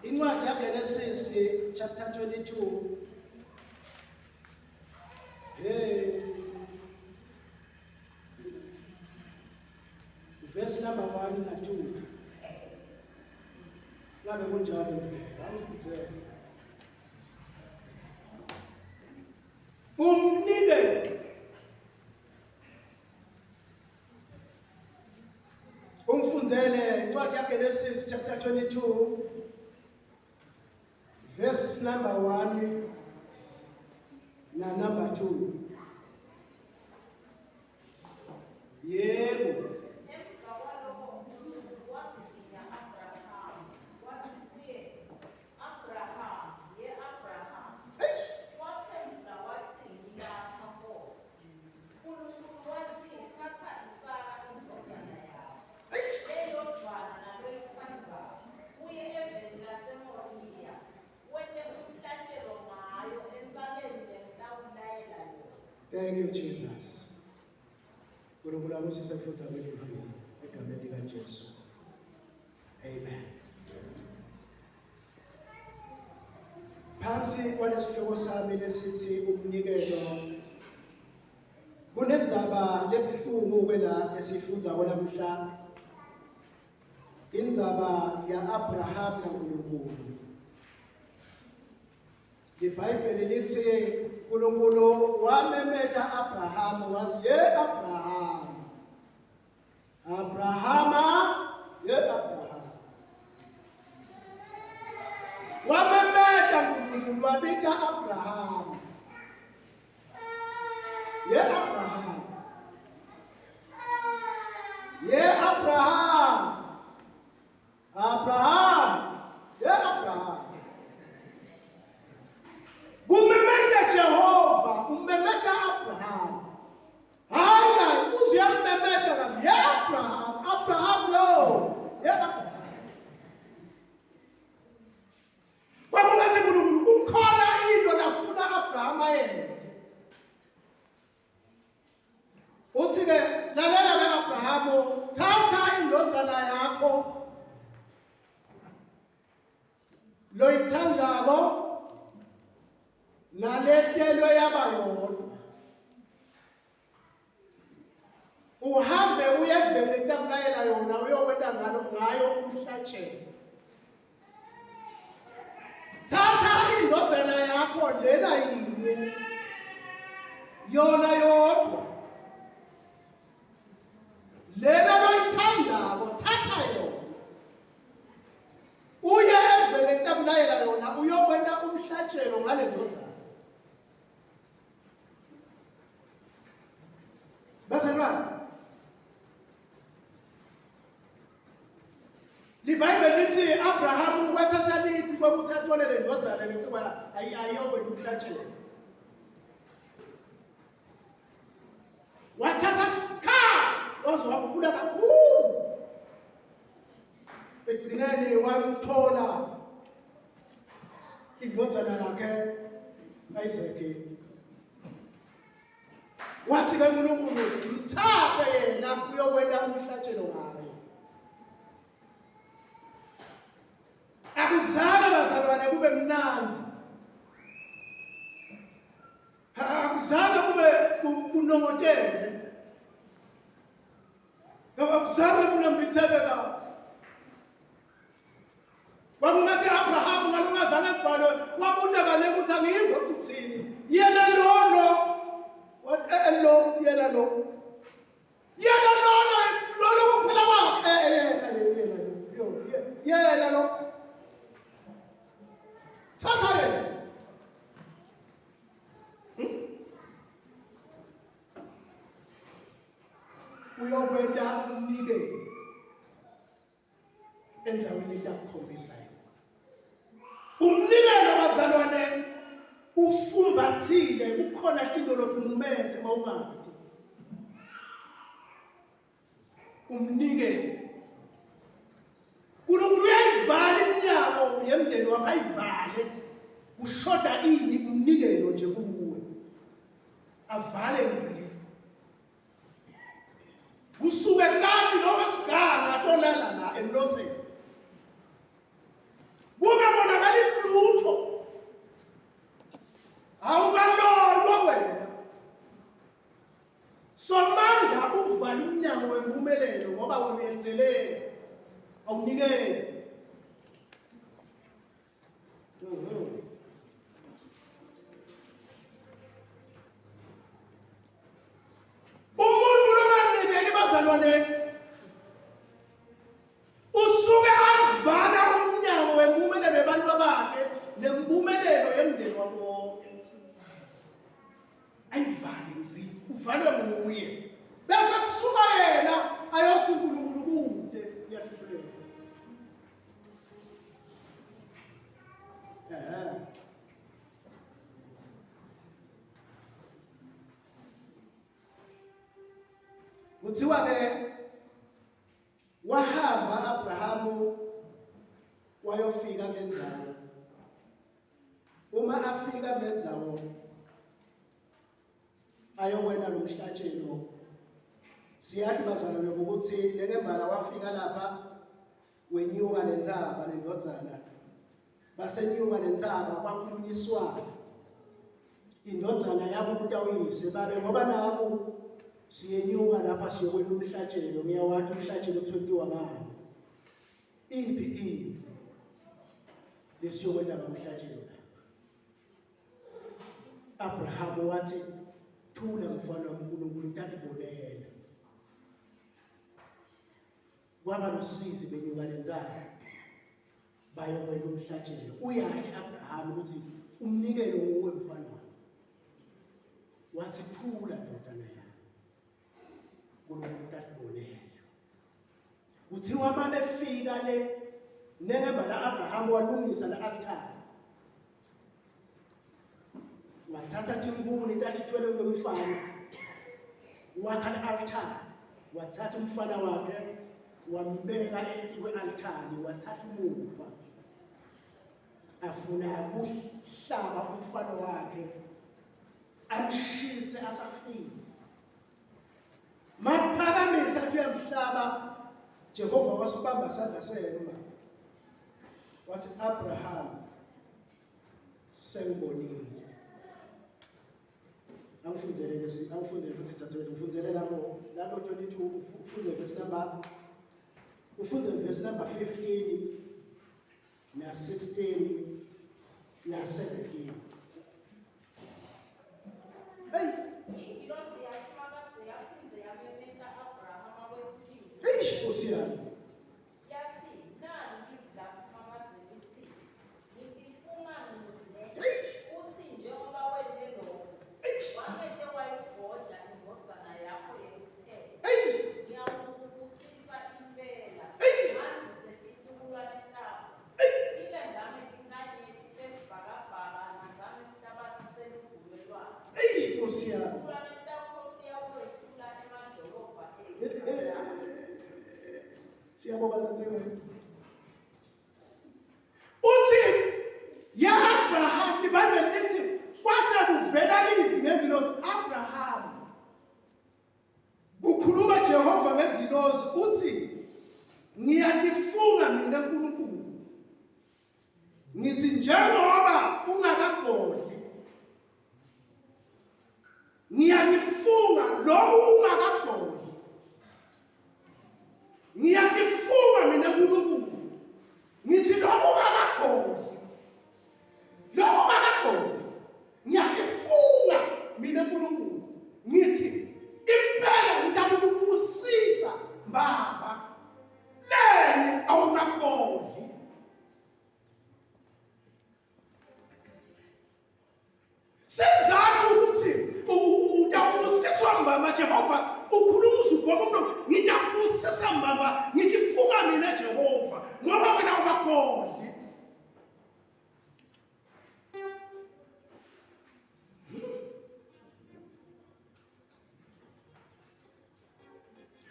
Incwadi yaGenesis chapter 22. Verse number 1 na 2. Ngabe kunjalo ngifundze. Umnikelo. Umfundzele incwadi yaGenesis chapter 22 verse number 1 na number 2. Yebo. Thank you, Jesus. Amen. Phasi kwalesihloko sami lesithi umnikelo. Kunendzaba lebuhlungu kwela esifundza namhla. Indzaba ya-Abraham kaNkulunkulu. IBhayibheli lithi uNkulunkulu wamemeta Abraham wathi ye Abraham. Abrahama, ye Abraham. Wamemeta uNkulunkulu wabita Abraham. Ye Abraham. Ye Abraham. Abraham. Ye Abraham. Umemeta Jehova, umemeta Abraham. Hayi uziyamemeta kabi. Ye Abraham, Abraham lo. Ye Abraham. Kwakungathi uNkulunkulu ukhona into lafuna Abraham ayenze. Uthi ke lalela ke Abraham, thatha indodana yakho loyithandako nalehlelo yabayodwa uhambe uyevele entamlayela yona uyowenda ngayo umhlatshelo. Thatha indodana yakho lena yinye yona yodwa lena loyithandako, thatha yona uye evele entamlayela yona uyowenda umhlatshelo ngale ndodana. Bazalwane, iBhayibheli lithi Abraham wathatha lithi kwakuthathwa le ndodana lithi bala ayiyokwenda umhlatshelo. Wathatha isikhathi waze wakhula kakhulu. Egcineni wamthola indodana yakhe Isaac. Wathi ke uNkulunkulu mthathe yena uyowenda umhlatshelo ngaye. Akuzange bazalwane kube mnandi. Akuzange kube kunongotele. Akuzange kunambitheka. Kwakungathi Abraham ngalongazange kubhalwe wabuta kale ukuthi angiyimva ukuthini. Yena lolo lo yena lo kuphela kwakhe yena lo thatha yena uyokwenda umnikelo endaweni etakukhombisayo. Umnikelo bazalwane ufumbathile kukhona into lokumethe mawungadi. Umnikelo uNkulunkulu uyayivala iminyango yemndeni wakho ayivale. Ushoda ini umnikelo nje kuwe. Avale ngqi. Kusuke kanti noma siganga atolala la emlotheni. Kube ngoba wena uyenzeleni awunikeli. Umuntu longanikeli bazalwane usuke avala umnyango wempumelelo yabantu bakhe nempumelelo yemndeni wabo wonke. Ayivale ngqi, uvalwe nguye. Bese kusuka yena ayothi uNkulunkulu kude uyahlupheka. Kuthiwa ke wahamba Abrahamu wayofika ngendawo. Uma afika ngendawo ayokwena lo mhlatshelo, siyathi bazalwane ukuthi lengembala wafika lapha wenyuka lentaba nendodzana. Basenyuka lentaba kwakhulunyiswana. Indodzana yabubuta uyise babe ngoba naku siyenyuka lapha siyokwena umhlatshelo. Ngiyawathi umhlatshelo kuthiwa ngani? Iphi lesiyokwena umhlatshelo lapha. Abrahamu wathi thula mfana uNkulunkulu tatibonela. Kwaba nosizi benyuka lenzalo bayokwena umhlatshelo. Uyathi Abrahamu ukuthi umnikelo nguwe mfana wami. Wathi thula ndodana yami. Tatibonela. Kuthiwa uma befika le nengembala Abrahamu walungisa le-altare. Wathatha tinkuni tatithwele kwemfana wakha le-altare. Wathatha umfana wakhe wambeka kwe-altare. Wathatha umukhwa afuna ukuhlaba umfana wakhe amshise asafile. Maphakamisa athi uyamhlaba, Jehova wasibamba isandla senu wathi Abraham sengibonile. Angifundele futhi tatewethu, ufundzele lapho 22, ufunde verse number 15 na 16 na 17. Hey, Nkosi yami. Siyabonga tatewethu. Uthi ya Abraham, iBhayibheli lithi kwase kuvela livi ngengilosi. Abraham kukhuluma Jehova ngengilosi uthi ngiyakifunga mina uNkulunkulu. Ngithi njengoba ungakagodli ngiyakifunga lokhu ungakagodli. Ngiyakifunga mina uNkulunkulu. Ngithi lokhu ungakagodli. Lokhu ungakagodli. Ngiyakifunga mina uNkulunkulu. Ngithi impela ngitakukusisa baba. Leni awungagodli. Sizathu ukuthi utawusiswa mbamba Jehova ukhuluma uzugoma umuntu ngitawusisa mbamba ngithi funga mina Jehova ngoba wena awukagodli.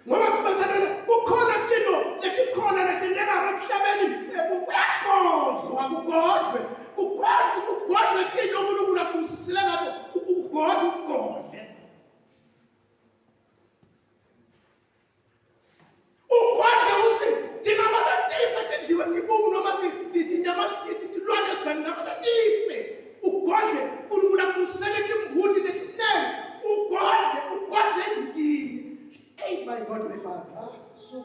Ngoba bazalwane my father. So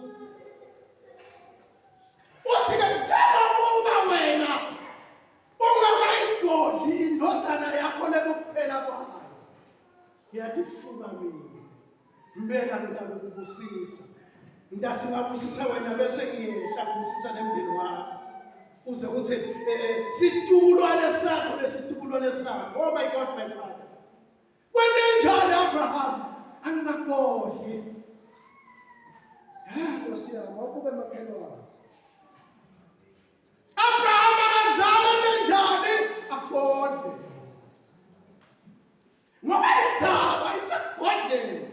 uthi ke njengoba wena ungakayigodli indodana yakho lekuphela kwayo. Ngiyakufunga mina. Mbela ngikubusisa. Ndathi ngabusisa wena bese ngiyehla kubusisa nemndeni wakho. Uze uthi situkulwane sakho lesitukulwane sakho. Oh my God, my father. Kwenzenjani Abraham? Angakodli. Nkosi yami, wabuke makhelwane. Abraham akazalwa kanjani? Akodle. Ngoba ithaba isagodleni.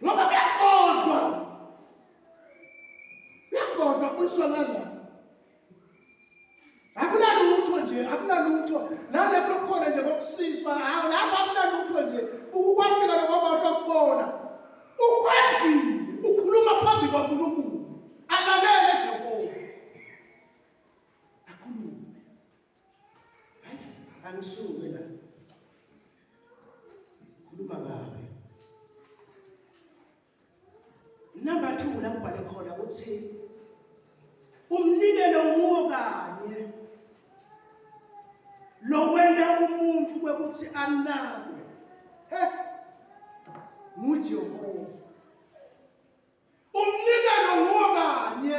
Ngoba kuyakodlwa. Kuyakodlwa kwisonala. Akunalutho nje, akunalutho. Nalapho kukhona nje kokusiswa, lapha akunalutho nje. Ukwafika lokho bakubona. Ukwedlile, ukhuluma phambi kwaNkulunkulu. Alalele Jehova. Akhulume. Hayi, angisuke la. Khuluma kabi. Number 2 la kubhale khona uthi umnikelo nguwo kanye lo wenda umuntu kwekuthi anakwe nguJehova. Umnikelo nguwo kanye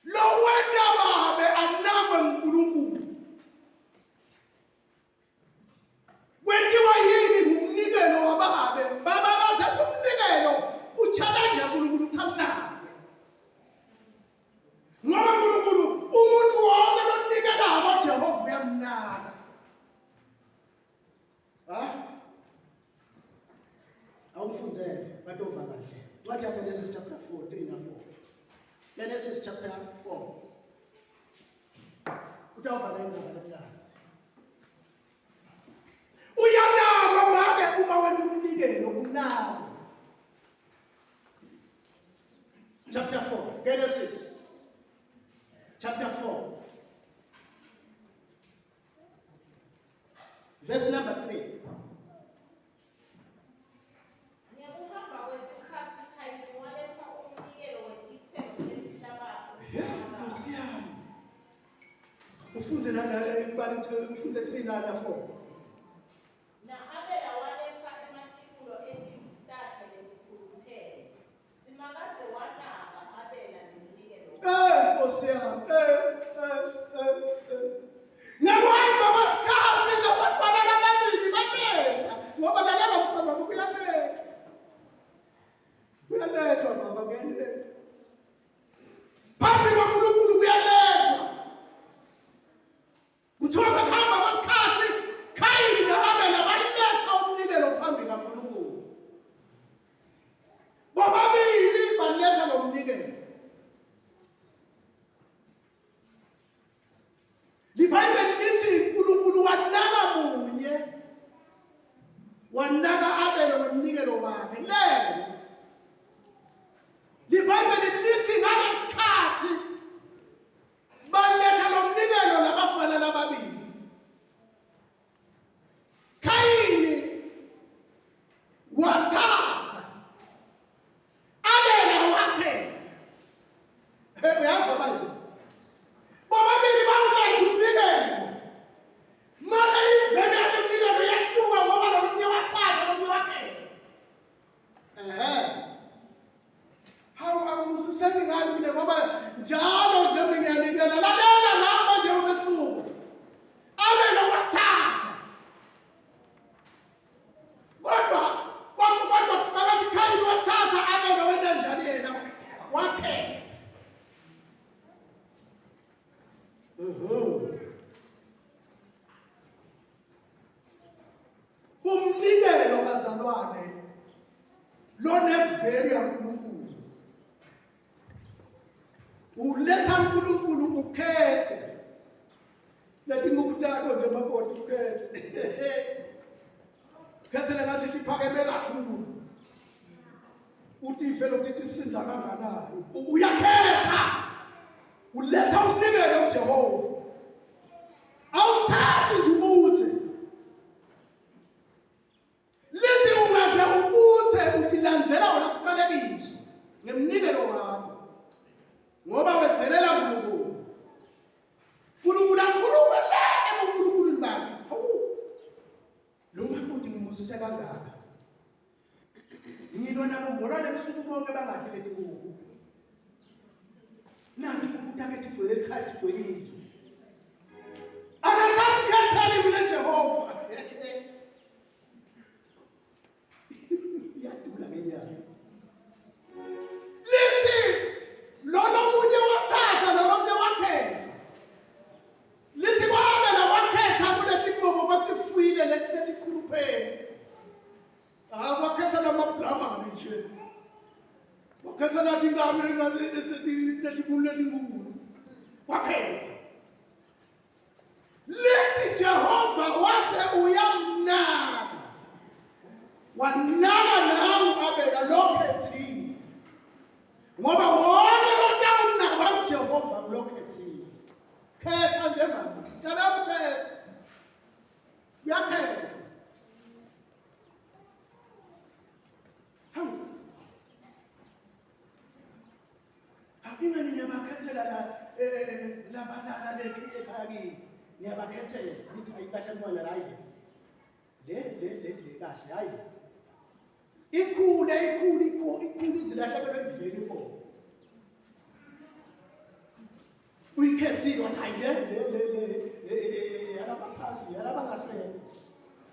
lo wenda babe anakwe nguNkulunkulu. Kwenziwa yini umnikelo wababe? Baba baze umnikelo uchallenge uNkulunkulu uthamnake. Ngoba uNkulunkulu umuntu wonke lonikela kwaJehova uyamnaka. Awufundzele batova kahle. Ncwadi yaGenesis chapter 4, 3 na 4. Genesis chapter 4. Utawuva lenza balomnyanzi. Uyanaka make uma wena umnikelo unako. Chapter 4, Genesis chapter 4. Verse number 3. Ufunde nala ibali ufunde 3 na 4. Na Abela waletha emathikulo ezimptakhe lesikhuluphele. Simakaze wanaka Abela nemnikelo. Nkosi yami. Nakuhamba kwasikhathi labafana lababili baletha. Ngoba lana mfana kuyaletha. Kuyalethwa baba kuyalethwa. Phambi kwaNkulunkulu kuyalethwa. Kuthiwa kuhamba kwasikhathi Kayini noAbela baletha umnikelo phambi kwaNkulunkulu. Bobabili baletha lo mnikelo. Libhayibheli lithi uNkulunkulu wanaka munye. Wanaka Abela nomnikelo wakhe. Lelo. Libhayibheli lithi ngalesikhathi baletha lo mnikelo labafana lababili. Kayini wathatha Abela wakhetha. Uyava manje? Bobabili bawuletha umnikelo. Mara ivele umnikelo yahluka ngoba lo munye wathatha lo munye wakhetha. Hawu angusiseni ngani mina ngoba njalo nje ngiyanikela lalela lapha nje umehluko. Abela wathatha. Kodwa baba Kayini wathatha Abela wena njani yena wakhetha. Umnikelo bazalwane loneveli yaNkulunkulu. Uletha uNkulunkulu ukhethe. Lethi ngokuthatha nje makoti ukhethe. Khethele ngathi siphakeme kakhulu. Uthi ivele ukuthi sisinda kanganani. Uyakhetha. Uletha umnikelo kuJehova. Awuthathi nje umuthi. ngemnikelo wakho ngoba wenzelela uNkulunkulu. uNkulunkulu akhuluma la ebuNkulunkulu bakhe. Hawu, lo muntu ngimuzise kangaka. Ngilo nabo mbona lebusuku bonke bangahle lethi kubo. Nanti ukutake tigcwele ekhaya tigcwelile. Akasamkhathali mina Jehova. Yadula ngenyanga. Lithi lolo munye wathatha lolo munye wakhetha. Lithi kwabe la wakhetha kulethi ngoba batifuyile lethi khuluphele. Wakhetha namabhlama nje. Wakhetha nathi ngami lethi ngulu. Wakhetha. Lithi Jehova wase uyamnaka. Wanaka nawe abela lokhethini. Ngoba wona lotawunaka Jehova lokhethini. Khetha nje mama. Cela ukhetha. Uyakhetha. Hawu. Ingani ngiyabakhethela la balala ekhaya kimi. Ngiyabakhethela ngithi ayikasha mntwana la yini. Le kahle hayi. Ikhulu izilahla bebeveli ko. Uyikhethile wathi hayi le yalabaphasi yalabangasekho.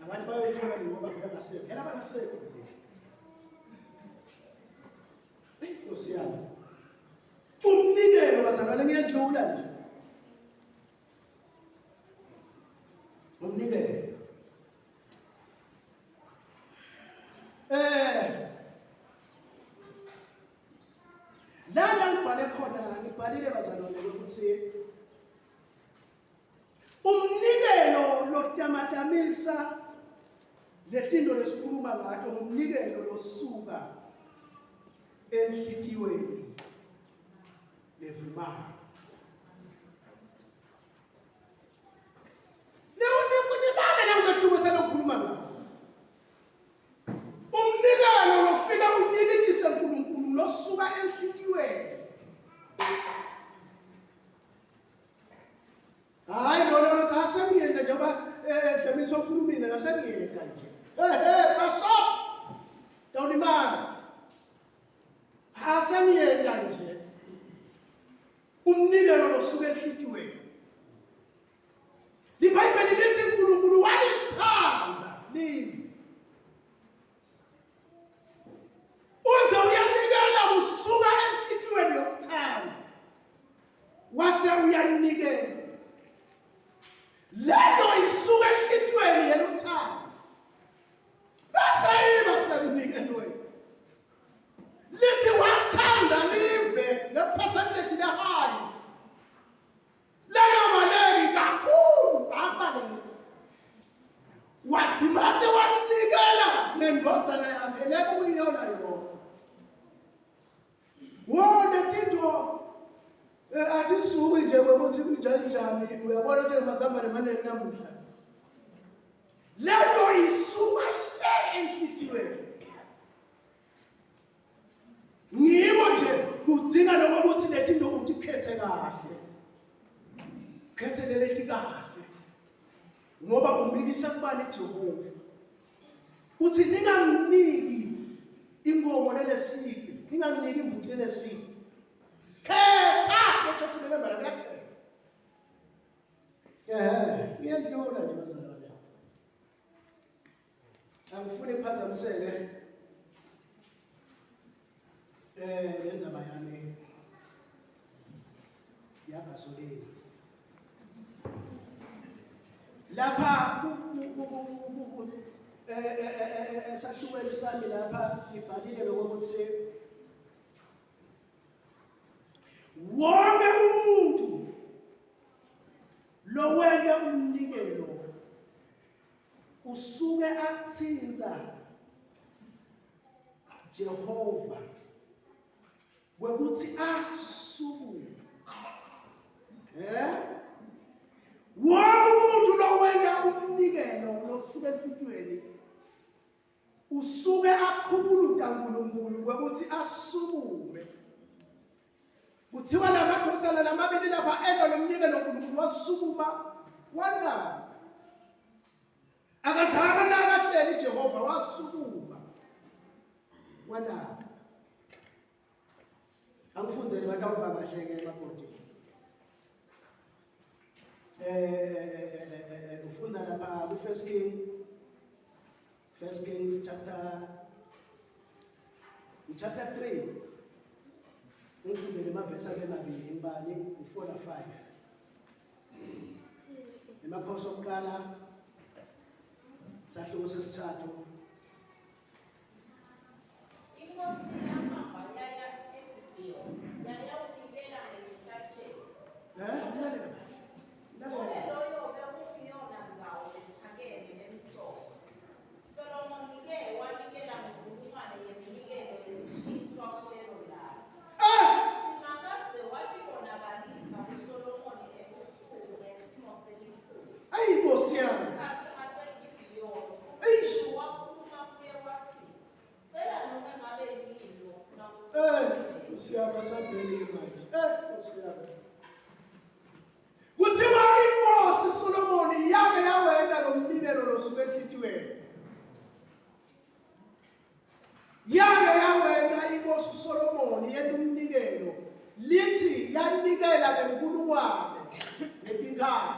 Abantu bayothola ngoba vele ngasekho. Yalabangasekho le. Nkosi yami. Umnikelo bazalwane ngiyadlula nje. Umnikelo. La ngibhale khona ngibhalile bazalwane ukuthi umnikelo lotamatamisa letinto lesikhuluma ngato umnikelo losuka enhlitiyweni levumayo. Nibane la ngumehluko salokukhuluma ngakho. Umnikelo lofika unyikitise uNkulunkulu losuka enhlitiyweni. Hayi lona uthi asengiyenda njengoba Dlamini sokhulumile nasengiyenda nje. Baso. Dawunimana. Asengiyenda nje. Umnikelo losuka enhlitiyweni. IBhayibheli lithi uNkulunkulu walithanda livi. Uze uyanikela usuka enhlitiyweni yokuthanda. Wase uyanikela. Lento isuka enhlitiyweni yeluthando. Bese iba sekunikelweni. Lithi wathanda live ngepercentage lehayi. Leyo maleki kakhulu abaleke. Wathi manje wanikela nendodana yakhe lebo uyiyona yona. Wona tinto athi suku nje ukuthi kunjani uyabona ukuthi amazambane manene namuhla. Lento isuka le enhlitiyweni. Ngibo nje kudzinga noma ukuthi letinto ukuthi khethe kahle. Khethe lelethi kahle. Ngoba umikisa kubani Jehova. Uthi ninganginiki ingomo lelesiphi, ninganginiki imbuti lelesiphi. Khetha lokuthi ngembala yakhe. Ngiyadlula nje bazalwane. Angifuni iphazamiseke. Yenza bayami. Yabasoleni. Lapha esahlukweni sami lapha ngibhalile lokuthi wonke umuntu lowena umnikelo usuke akuthinta Jehova kwekuthi asuku wonke umuntu lowena umnikelo losuke enhlitiyweni usuke aqhubuluta uNkulunkulu ukuthi asukume. Kuthiwa lamadodana lamabili lapha enza lomnikelo uNkulunkulu wasukuma wana. Akazange ahleli Jehova wasukuma wana. Angifundzele batawuva kahle ke mabhodi. Ufunda lapha ku First Kings chapter 3. Ufundele amavesi ake mabili imbali u4 na 5. Emaphoso okuqala sahluko sesithathu. Kuthiwa inkosi Solomoni yake yawenda lomnikelo losuke enhlitiyweni. Yake yawenda inkosi Solomoni yenda umnikelo lithi yanikela lenkulungwane letinkabi.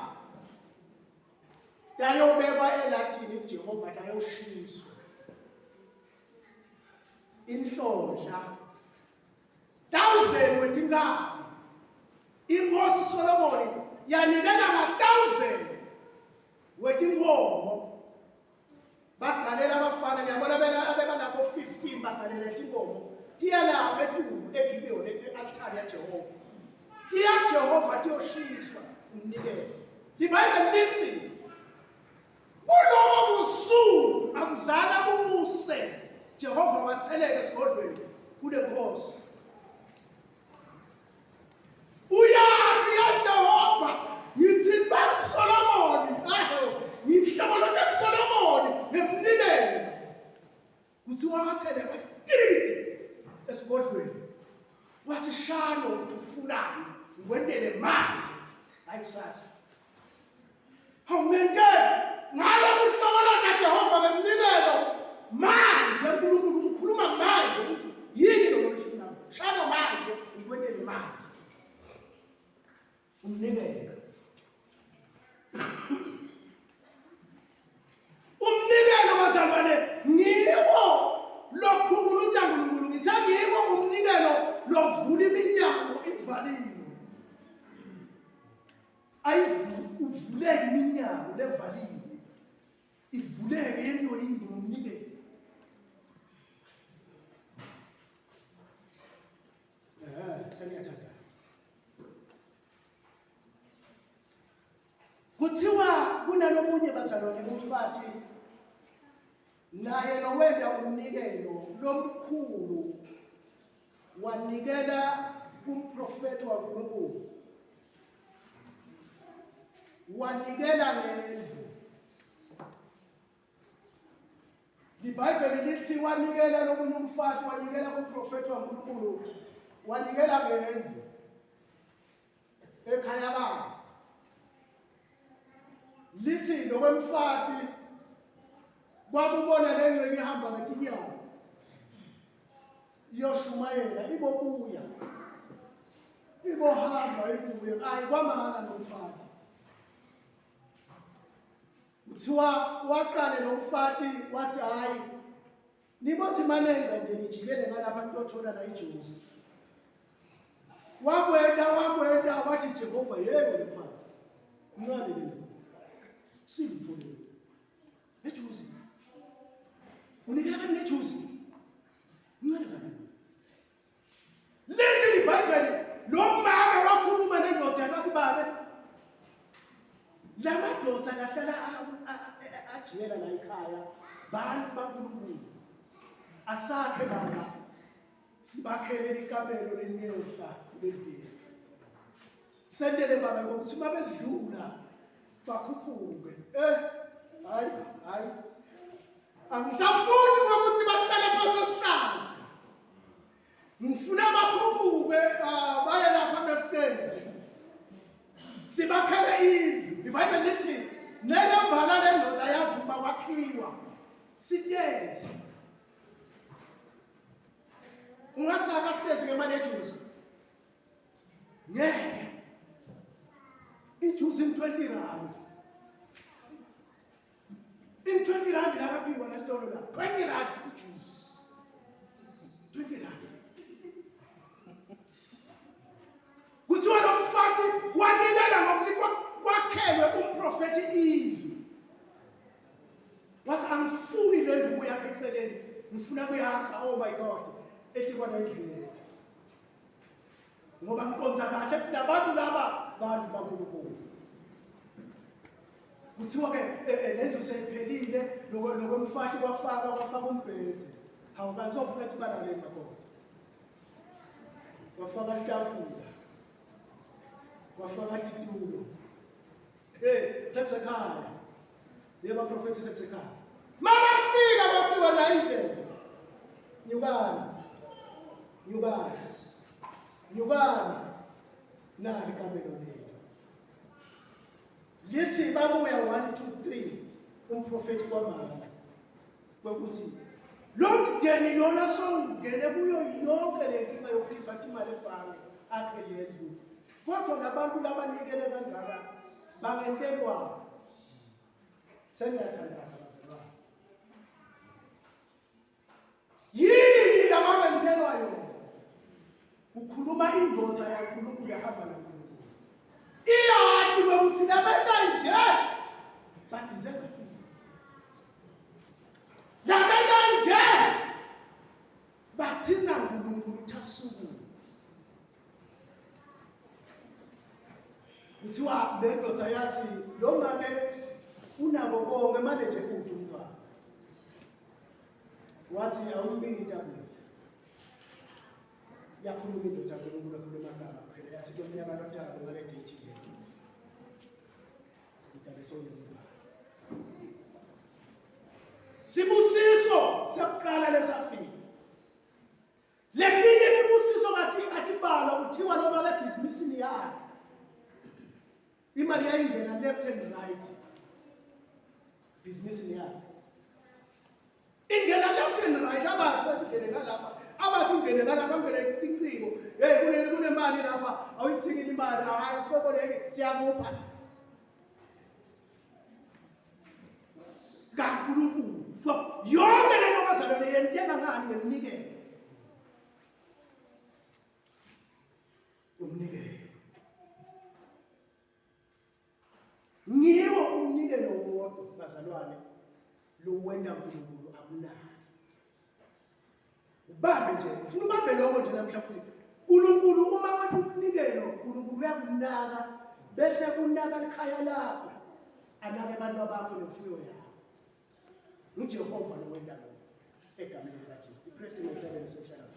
Dayobekwa eLatini Jehova dayoshiswa. Inhlodla 1000 wetinkabi. Inkosi Solomoni yanikela nga1000 wetinkomo. Bagalela abafana ngiyabona abebanabo 15 bagalela izinkomo. Tiyala eTumu eGibiyoni ealtar ya Jehova. Tiya Jehova tiyoshiswa umnikelo. iBhayibheli lithi kulobo busuku akuzala buse Jehova watheleka esigodlweni kule nkosi. Uyabi ya Jehova yithi Solomoni yihlokolote Solomoni nemnikelo. Kuthiwa watheleka esigodlweni. Wathi shano ufunani ngwendele manje hayi kusasa. Awumente ngayo kuhlokolote Jehova nemnikelo manje uNkulunkulu ukhuluma manje ukuthi yini lokufuna. Shano manje ngwendele manje. Umnikelo. Umnikelo bazalwane ngiwo lokhuluta uNkulunkulu ngithi ngiwo umnikelo lovula iminyango ivaliwe. Uvuleke iminyango levaliwe. Ivuleke into yini umnikelo. Sengiyathanda. Kuthiwa kunalomunye bazalwane kumfati naye lowenda umnikelo lomkhulu wanikela kumprofeti waNkulunkulu. Wanikela ngendlu. iBhayibheli lithi wanikela lomunye umfati wanikela kumprofeti waNkulunkulu. Wanikela ngendlu ekhaya baba. Lithi lokwemfati kwakubona lengxenye ihamba ngetinyawo iyoshumayela ibobuya ibohamba ibuye hayi kwamanga nomfati. Kuthiwa waqale nomfati wathi hayi nibothi manenza nje nijikele ngalapha ntothola la iJuzi. Wabwenda wathi Jehova yebo mfati. Ngale le simphule eJuzi. Unikela kani eJuzi? Ngale kabi. Lithi iBhayibheli lo mama wakhuluma nendoda yathi babe la madoda yahlala ajiyela la ekhaya bantu baNkulunkulu asakhe baba sibakhele ikamelo lenyohla lempilo. Sendele baba ngokuthi mabedlula bakhuphuke. Hayi angisafuni ukuthi bahlale phansi ngifuna abakhuphuke baye lapha kwestands sibakhele indlu iBhayibheli lithi nelembala lendoda yavuma kwakhiwa sitezi ungasaka sitezi ngemali ejuzi ngeke ijuzi in 20 rand in 20 rand la kaphiwa la sitolo la 20 rand ijuzi 20 rand kuthiwa lo mfati wanilela ngokuthi kwakhelwe umprofeti indlu wathi angifuni le ndlu yakhe eceleni ngifuna kuyakha oh my god ethi kwana endlini ngoba ngiqonza kahle ukuthi labantu laba bantu baNkulunkulu kuthiwa ke le ndlu seyiphelile lokwemfati kwafaka umbhede hawu kanti sofuna ukuthi balale ngakhona wafaka itafula wafaka itulo sekusekhaya yeba profethi sekusekhaya mabafika bathiwa la indlela nyubani nali kamelo lethu lithi babuya 1 2 3 umprofeti kwamama kwekuthi lo mdeni lona songene kuyo yonke le nkinga yokukhipha imali ebhange akhe lendlu kodwa labantu labanikele kangaka bangentelwa sengiyathandaza bazalwane yini labangentelwa yona ukhuluma indoda yaNkulunkulu yahamba noNkulunkulu iyathi ukuthi labenza nje badize kathi labenza nje bathinta uNkulunkulu uthasuku kuthiwa le ndoda yathi lo make unabo konke manje nje kude umntwana wathi awumbiki tabule yakhuluma indoda kaNkulunkulu akhuluma ngaba phela yathi ke umnyaka noThabo ngale date le mntana soyumntwana sibusiso sokuqala lesafika lekinye ibusiso ngathi bala kuthiwa lo make businessini yakhe imali yayingena left and right business yakhe ingena left and right abathi ngene ngalapha abathi ngene ngalapha ngene inciko kunemali lapha awuyithingile imali hayi siboboleke siyakupha kaNkulunkulu yonke le nto bazalwane yentenga ngani ngemnikelo umnikelo ngiwo umnikelo wodwa bazalwane lo wenda uNkulunkulu akunaki ubambe nje ufuna ubambe lokho nje namhlanje uNkulunkulu uma wena umnikelo uNkulunkulu uyakunaka bese kunaka likhaya lakho anake abantu bakho nemfuyo yakho uJehova lo wenda lo egameni likaJesu iPresident 7 section